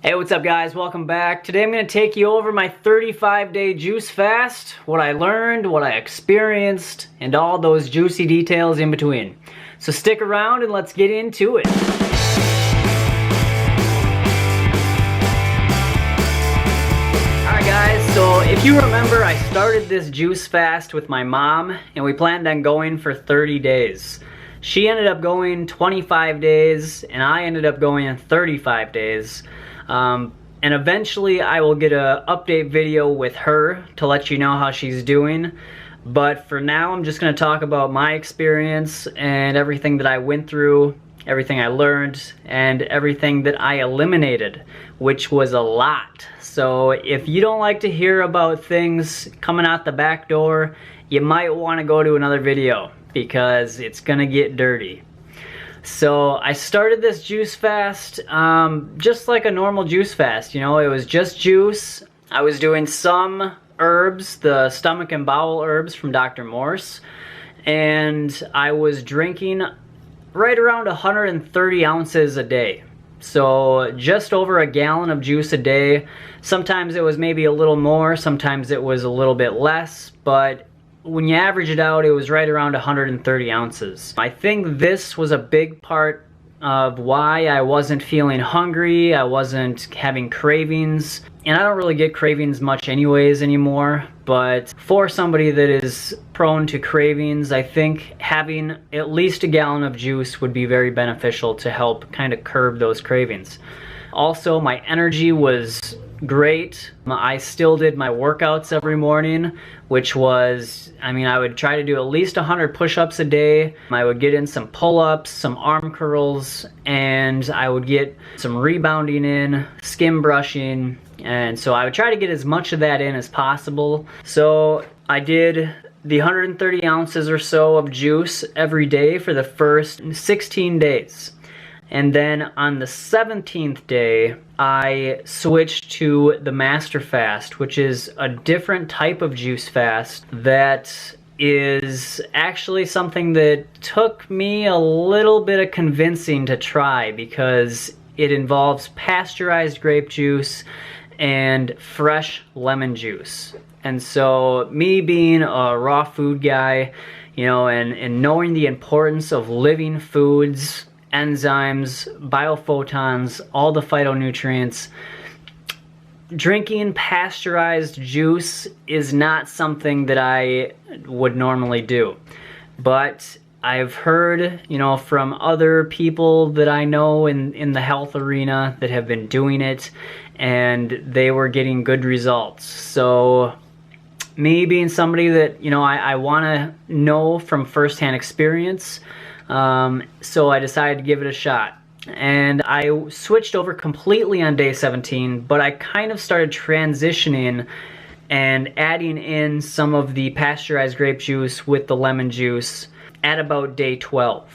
Hey, what's up guys? Welcome back. Today I'm going to take you over my 35-day juice fast, what I learned, what I experienced, and all those juicy details in between. So stick around and let's get into it. Alright guys, so if you remember, I started this juice fast with my mom and we planned on going for 30 days. She ended up going 25 days and I ended up going 35 days. And eventually I will get an update video with her to let you know how she's doing. But for now, I'm just going to talk about my experience and everything that I went through, everything I learned, and everything that I eliminated, which was a lot. So if you don't like to hear about things coming out the back door, you might want to go to another video because it's going to get dirty. So I started this juice fast just like a normal juice fast, you know, it was just juice. I was doing some herbs, the stomach and bowel herbs from Dr. Morse, and I was drinking right around 130 ounces a day. So just over a gallon of juice a day. Sometimes it was maybe a little more, sometimes it was a little bit less, but when you average it out, it was right around 130 ounces. I think this was a big part of why I wasn't feeling hungry, I wasn't having cravings, and I don't really get cravings much anyways anymore, but for somebody that is prone to cravings, I think having at least a gallon of juice would be very beneficial to help kind of curb those cravings. Also, my energy was great. I still did my workouts every morning, which was, I would try to do at least 100 push-ups a day. I would get in some pull-ups, some arm curls, and I would get some rebounding in, skin brushing, and so I would try to get as much of that in as possible. So I did the 130 ounces or so of juice every day for the first 16 days. And then on the 17th day, I switched to the Master Fast, which is a different type of juice fast that is actually something that took me a little bit of convincing to try because it involves pasteurized grape juice and fresh lemon juice. And so me being a raw food guy, you know, and knowing the importance of living foods, enzymes, biophotons, all the phytonutrients, drinking pasteurized juice is not something that I would normally do. But I've heard, you know, from other people that I know in the health arena that have been doing it, and they were getting good results. So me being somebody that, you know, I want to know from firsthand experience, so I decided to give it a shot. And I switched over completely on day 17, but I kind of started transitioning and adding in some of the pasteurized grape juice with the lemon juice at about day 12.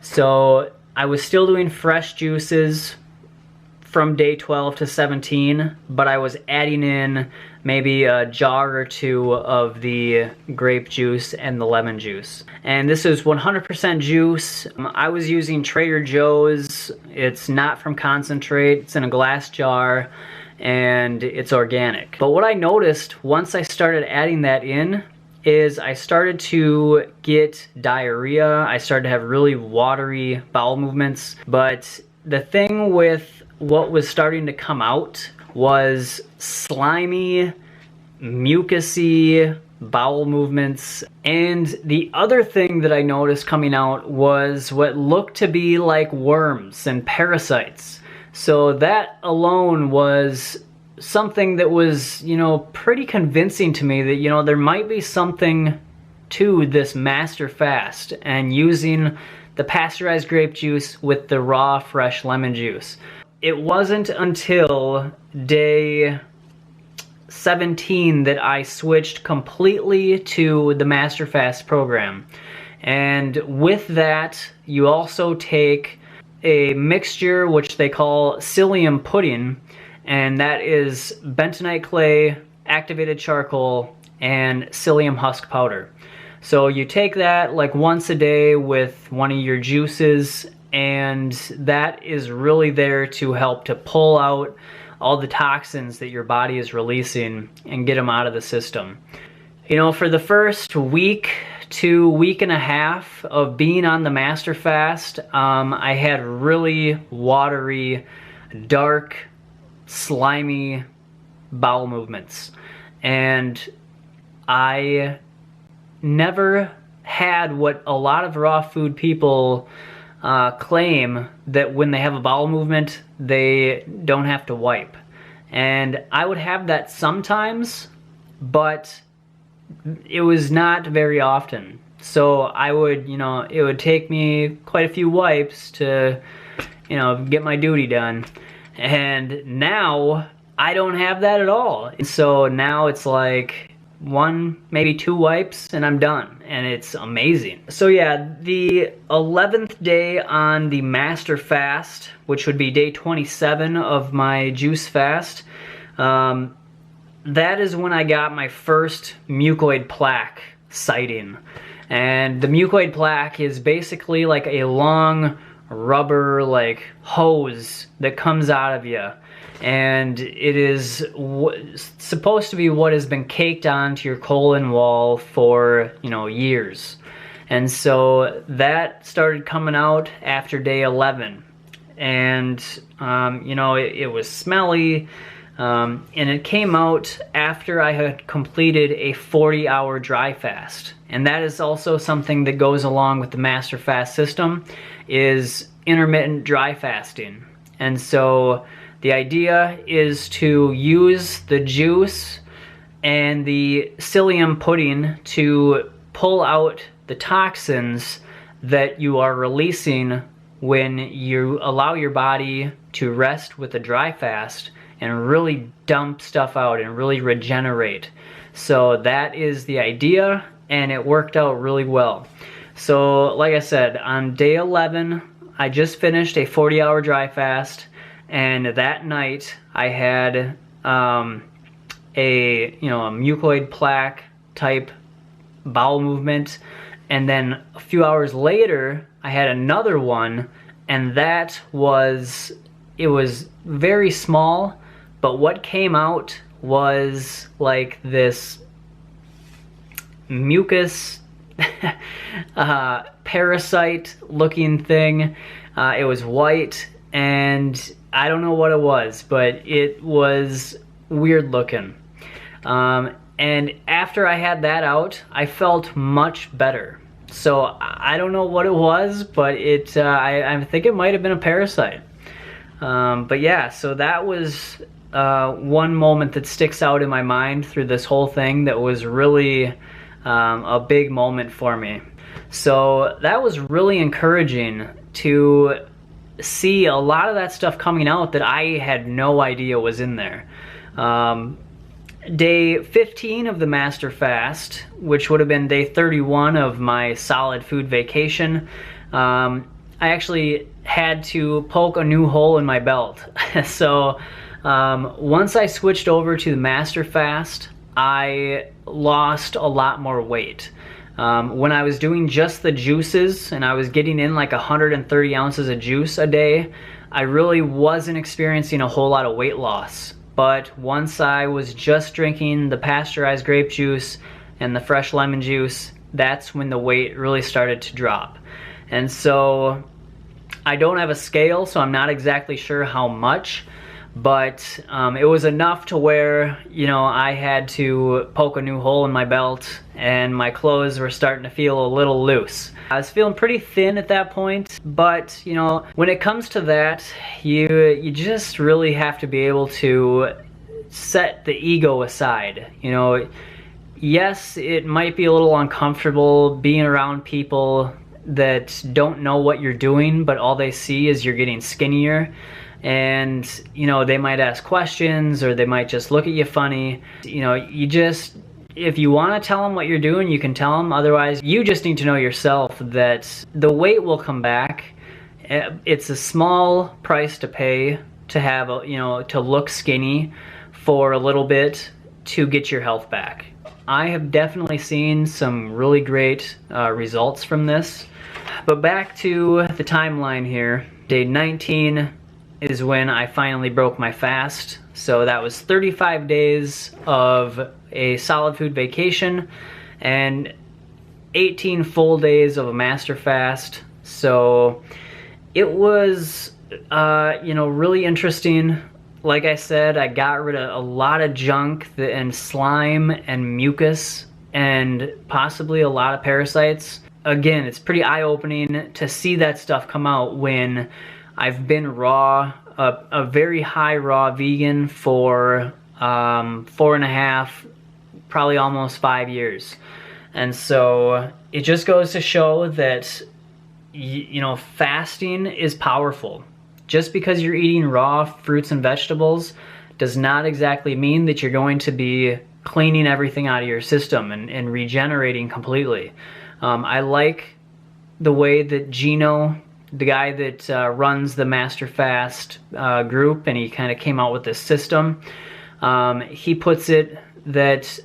So I was still doing fresh juices from day 12 to 17, but I was adding in maybe a jar or two of the grape juice and the lemon juice. And this is 100% juice. I was using Trader Joe's. It's not from concentrate, it's in a glass jar, and it's organic. But what I noticed once I started adding that in is I started to get diarrhea. I started to have really watery bowel movements. But the thing with what was starting to come out was slimy, mucusy bowel movements. And the other thing that I noticed coming out was what looked to be like worms and parasites. So that alone was something that was, you know, pretty convincing to me that, you know, there might be something to this Master Fast and using the pasteurized grape juice with the raw, fresh lemon juice. It wasn't until day 17 that I switched completely to the Master Fast program. And with that, you also take a mixture which they call psyllium pudding, and that is bentonite clay, activated charcoal, and psyllium husk powder. So you take that like once a day with one of your juices, and that is really there to help to pull out all the toxins that your body is releasing and get them out of the system. You know, for the first week to week and a half of being on the master fast, I had really watery, dark, slimy bowel movements, and I never had what a lot of raw food people claim, that when they have a bowel movement they don't have to wipe. And I would have that sometimes, but it was not very often. So I would, you know, it would take me quite a few wipes to, you know, get my duty done. And now I don't have that at all. So now it's like 1, maybe 2 wipes and I'm done, and it's amazing. So yeah, the 11th day on the master fast, which would be day 27 of my juice fast, that is when I got my first mucoid plaque sighting. And the mucoid plaque is basically like a long rubber like hose that comes out of you, and it is supposed to be what has been caked onto your colon wall for, you know, years. And so that started coming out after day 11, and you know, it was smelly, and it came out after I had completed a 40-hour dry fast. And that is also something that goes along with the master fast system, is intermittent dry fasting. And so the idea is to use the juice and the psyllium pudding to pull out the toxins that you are releasing when you allow your body to rest with a dry fast and really dump stuff out and really regenerate. So that is the idea, and it worked out really well. So like I said, on day 11 I just finished a 40-hour dry fast, and that night I had a mucoid plaque type bowel movement, and then a few hours later I had another one, and that was, it was very small, but what came out was like this mucus parasite looking thing. It was white, and I don't know what it was, but it was weird looking. And after I had that out, I felt much better. So I don't know what it was, but I think it might have been a parasite. But yeah, so that was one moment that sticks out in my mind through this whole thing that was really a big moment for me. So that was really encouraging to see a lot of that stuff coming out that I had no idea was in there. Day 15 of the master fast, which would have been day 31 of my solid food vacation, I actually had to poke a new hole in my belt. So once I switched over to the master fast, I lost a lot more weight. When I was doing just the juices and I was getting in like 130 ounces of juice a day, I really wasn't experiencing a whole lot of weight loss. But once I was just drinking the pasteurized grape juice and the fresh lemon juice, that's when the weight really started to drop. And so I don't have a scale, so I'm not exactly sure how much, but it was enough to where, you know, I had to poke a new hole in my belt and my clothes were starting to feel a little loose. I was feeling pretty thin at that point, but you know, when it comes to that, you just really have to be able to set the ego aside. You know, yes, it might be a little uncomfortable being around people that don't know what you're doing, but all they see is you're getting skinnier. And you know, they might ask questions or they might just look at you funny. You know, you just, if you want to tell them what you're doing, you can tell them. Otherwise, you just need to know yourself that the weight will come back. It's a small price to pay to have, you know, to look skinny for a little bit to get your health back. I have definitely seen some really great results from this. But back to the timeline here. Day 19 is when I finally broke my fast. So that was 35 days of a solid food vacation and 18 full days of a master fast. So it was, really interesting. Like I said, I got rid of a lot of junk and slime and mucus and possibly a lot of parasites. Again, it's pretty eye-opening to see that stuff come out when I've been raw, a very high raw vegan for 4.5, probably almost 5 years. And so it just goes to show that, fasting is powerful. Just because you're eating raw fruits and vegetables does not exactly mean that you're going to be cleaning everything out of your system and regenerating completely. I like the way that Gino, the guy that runs the Master Fast group, and he kind of came out with this system. He puts it that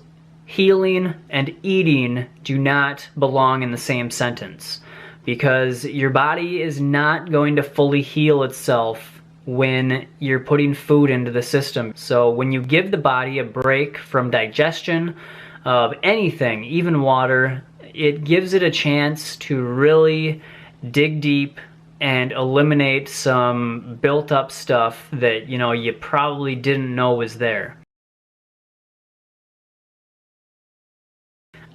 healing and eating do not belong in the same sentence, because your body is not going to fully heal itself when you're putting food into the system. So when you give the body a break from digestion of anything, even water, it gives it a chance to really dig deep and eliminate some built up stuff that you probably didn't know was there.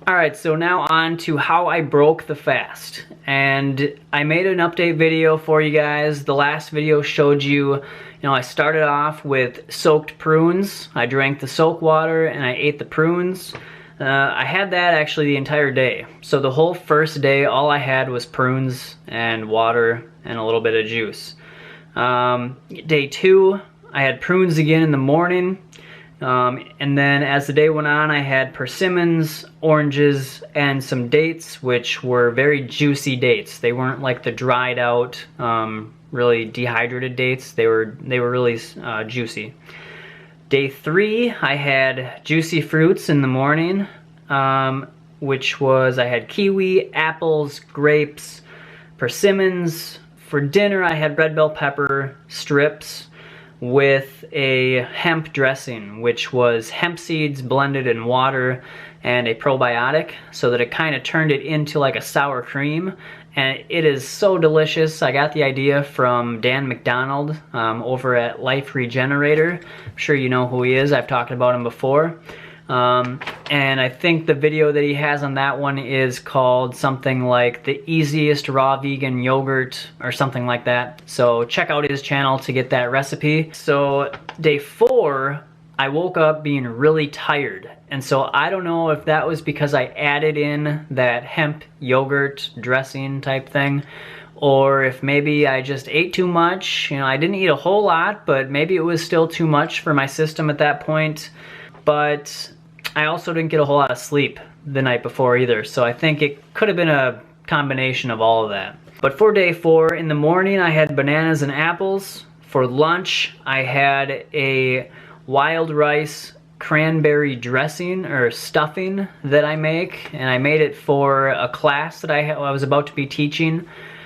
Alright, so now on to how I broke the fast. And I made an update video for you guys. The last video showed you, I started off with soaked prunes. I drank the soak water and I ate the prunes. I had that actually the entire day. So the whole first day, all I had was prunes and water and a little bit of juice. Day 2, I had prunes again in the morning. And then as the day went on, I had persimmons, oranges, and some dates, which were very juicy dates. They weren't like the dried out, really dehydrated dates. They were really juicy. Day 3, I had juicy fruits in the morning, which was, I had kiwi, apples, grapes, persimmons. For dinner, I had red bell pepper strips with a hemp dressing, which was hemp seeds blended in water and a probiotic, so that it kind of turned it into like a sour cream. And it is so delicious. I got the idea from Dan McDonald over at Life Regenerator. I'm sure you know who he is. I've talked about him before. And I think the video that he has on that one is called something like the easiest raw vegan yogurt or something like that. So check out his channel to get that recipe. So day 4, I woke up being really tired. And so I don't know if that was because I added in that hemp yogurt dressing type thing, or if maybe I just ate too much. I didn't eat a whole lot, but maybe it was still too much for my system at that point. But I also didn't get a whole lot of sleep the night before either, so I think it could have been a combination of all of that. But for day 4, in the morning I had bananas and apples. For lunch I had a wild rice cranberry dressing or stuffing that I make, and I made it for a class that I was about to be teaching.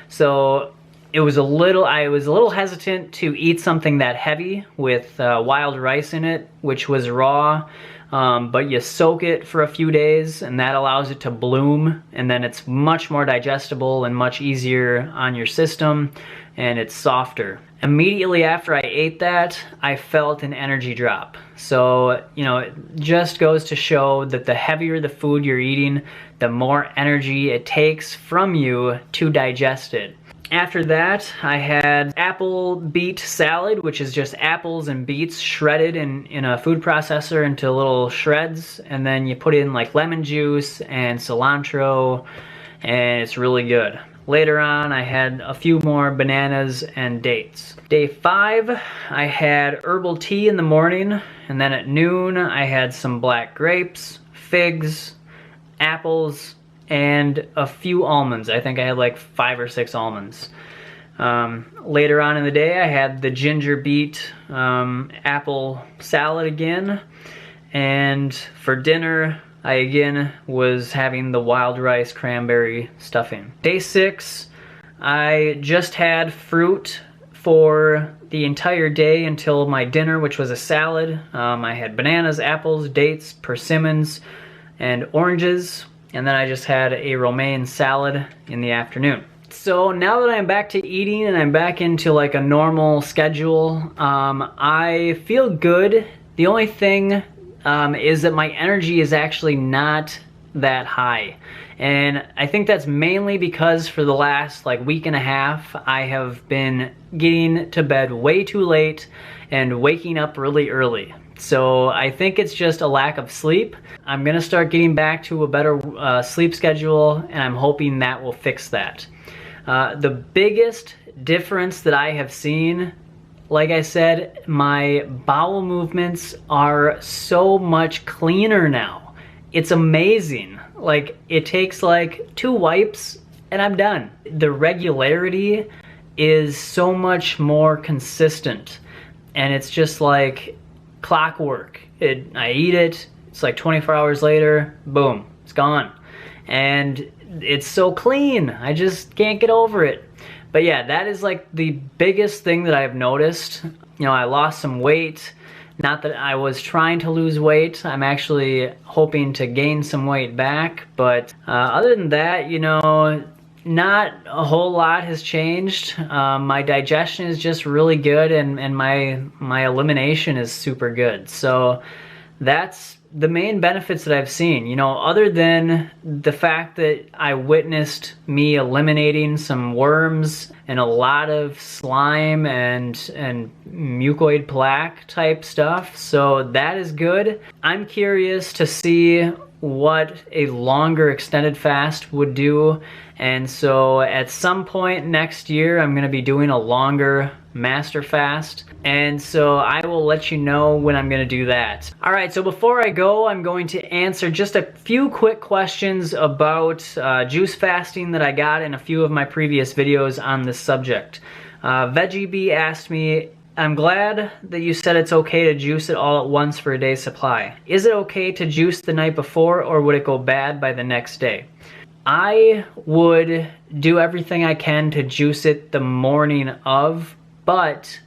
So I was a little hesitant to eat something that heavy with wild rice in it, which was raw. But you soak it for a few days and that allows it to bloom, and then it's much more digestible and much easier on your system, and it's softer. Immediately after I ate that, I felt an energy drop. So, it just goes to show that the heavier the food you're eating, the more energy it takes from you to digest it. After that, I had apple beet salad, which is just apples and beets shredded in a food processor into little shreds, and then you put in like lemon juice and cilantro, and it's really good. Later on, I had a few more bananas and dates. Day 5, I had herbal tea in the morning, and then at noon, I had some black grapes, figs, apples, and a few almonds. I think I had like 5 or 6 almonds. Later on in the day, I had the ginger beet apple salad again. And for dinner, I again was having the wild rice cranberry stuffing. Day 6, I just had fruit for the entire day until my dinner, which was a salad. I had bananas, apples, dates, persimmons, and oranges, and then I just had a romaine salad in the afternoon. So now that I'm back to eating and I'm back into like a normal schedule, I feel good. The only thing is that my energy is actually not that high. And I think that's mainly because for the last like week and a half, I have been getting to bed way too late and waking up really early. So I think it's just a lack of sleep. I'm gonna start getting back to a better sleep schedule, and I'm hoping that will fix that. The biggest difference that I have seen, like I said, my bowel movements are so much cleaner now. It's amazing. Like, it takes like 2 wipes and I'm done. The regularity is so much more consistent, and it's just like clockwork. I eat it, it's like 24 hours later, boom, it's gone. And it's so clean, I just can't get over it. But yeah, that is like the biggest thing that I've noticed. You know, I lost some weight. Not that I was trying to lose weight, I'm actually hoping to gain some weight back, but other than that, you know, not a whole lot has changed. My digestion is just really good, and my elimination is super good. So that's the main benefits that I've seen, you know, other than the fact that I witnessed me eliminating some worms and a lot of slime and mucoid plaque type stuff. So that is good. I'm curious to see what a longer extended fast would do. And so at some point next year, I'm gonna be doing a longer master fast. And so I will let you know when I'm gonna do that. All right, so before I go, I'm going to answer just a few quick questions about juice fasting that I got in a few of my previous videos on this subject. Veggie Bee asked me, I'm glad that you said it's okay to juice it all at once for a day's supply. Is it okay to juice the night before, or would it go bad by the next day? I would do everything I can to juice it the morning of, but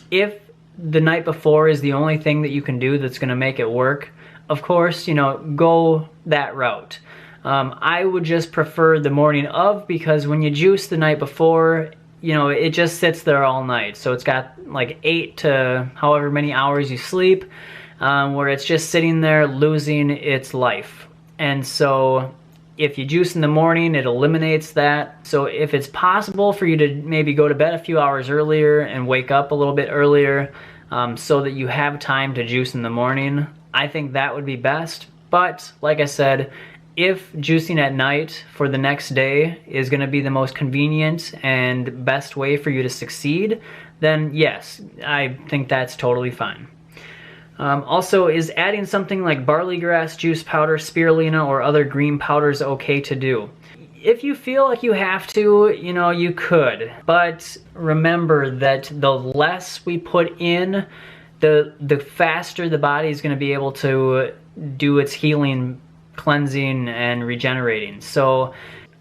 if the night before is the only thing that you can do that's gonna make it work, of course, you know, go that route. I would just prefer the morning of, because when you juice the night before, you know, it just sits there all night. So it's got like 8 to however many hours you sleep, where it's just sitting there losing its life. And so if you juice in the morning, it eliminates that. So if it's possible for you to maybe go to bed a few hours earlier and wake up a little bit earlier, so that you have time to juice in the morning, I think that would be best. But like I said, if juicing at night for the next day is gonna be the most convenient and best way for you to succeed, then yes, I think that's totally fine. Also, is adding something like barley grass juice powder, spirulina, or other green powders okay to do? If you feel like you have to, you know, you could. But remember that the less we put in, the faster the body is going to be able to do its healing, cleansing, and regenerating. So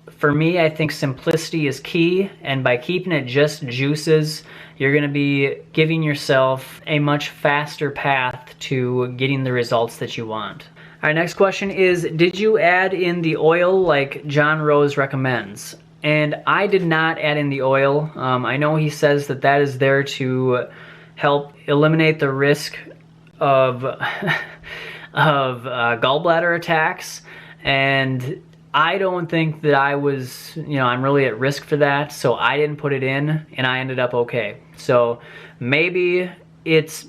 for me, I think simplicity is key, and by keeping it just juices, you're gonna be giving yourself a much faster path to getting the results that you want. All right, next question is, did you add in the oil like John Rose recommends? And I did not add in the oil. I know he says that that is there to help eliminate the risk of, gallbladder attacks, and I don't think that I was, you know, I'm really at risk for that, so I didn't put it in, and I ended up okay. So maybe it's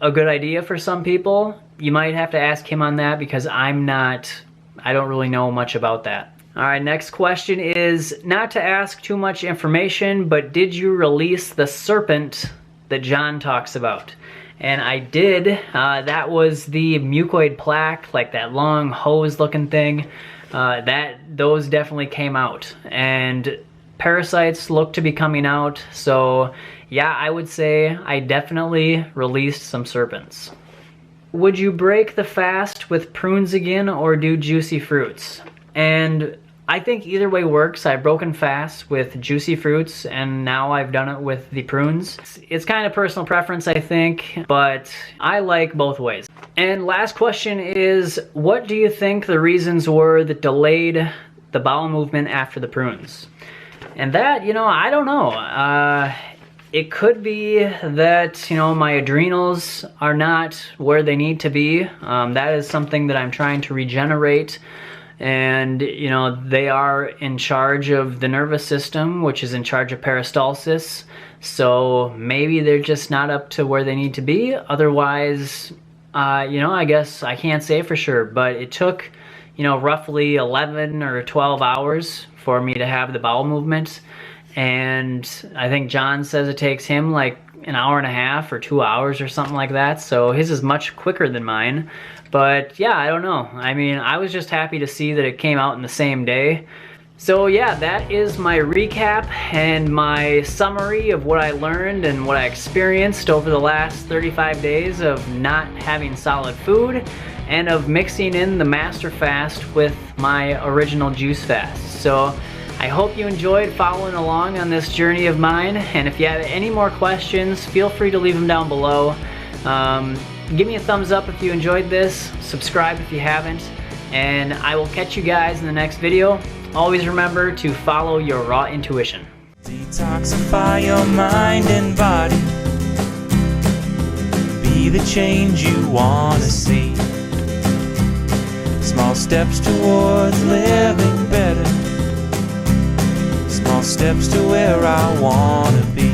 a good idea for some people. You might have to ask him on that, because I don't really know much about that. All right, next question is, not to ask too much information, but did you release the serpent that John talks about? And I did. That was the mucoid plaque, like that long hose looking thing. Those definitely came out, and parasites look to be coming out. So yeah, I would say I definitely released some serpents. Would you break the fast with prunes again, or do juicy fruits? And I think either way works. I've broken fasts with juicy fruits, and now I've done it with the prunes. It's kind of personal preference, I think, but I like both ways. And last question is, what do you think the reasons were that delayed the bowel movement after the prunes? And that, I don't know. It could be that, my adrenals are not where they need to be. That is something that I'm trying to regenerate. And, they are in charge of the nervous system, which is in charge of peristalsis. So maybe they're just not up to where they need to be. Otherwise, I guess I can't say for sure. But it took, roughly 11 or 12 hours for me to have the bowel movement. And I think John says it takes him like an hour and a half or 2 hours or something like that. So his is much quicker than mine. But yeah, I don't know. I mean, I was just happy to see that it came out in the same day. So yeah, that is my recap and my summary of what I learned and what I experienced over the last 35 days of not having solid food and of mixing in the master fast with my original juice fast. So I hope you enjoyed following along on this journey of mine, and if you have any more questions, feel free to leave them down below. Give me a thumbs up if you enjoyed this, subscribe if you haven't, and I will catch you guys in the next video. Always remember to follow your raw intuition. Detoxify your mind and body. Be the change you want to see. Small steps towards living better. Small steps to where I want to be.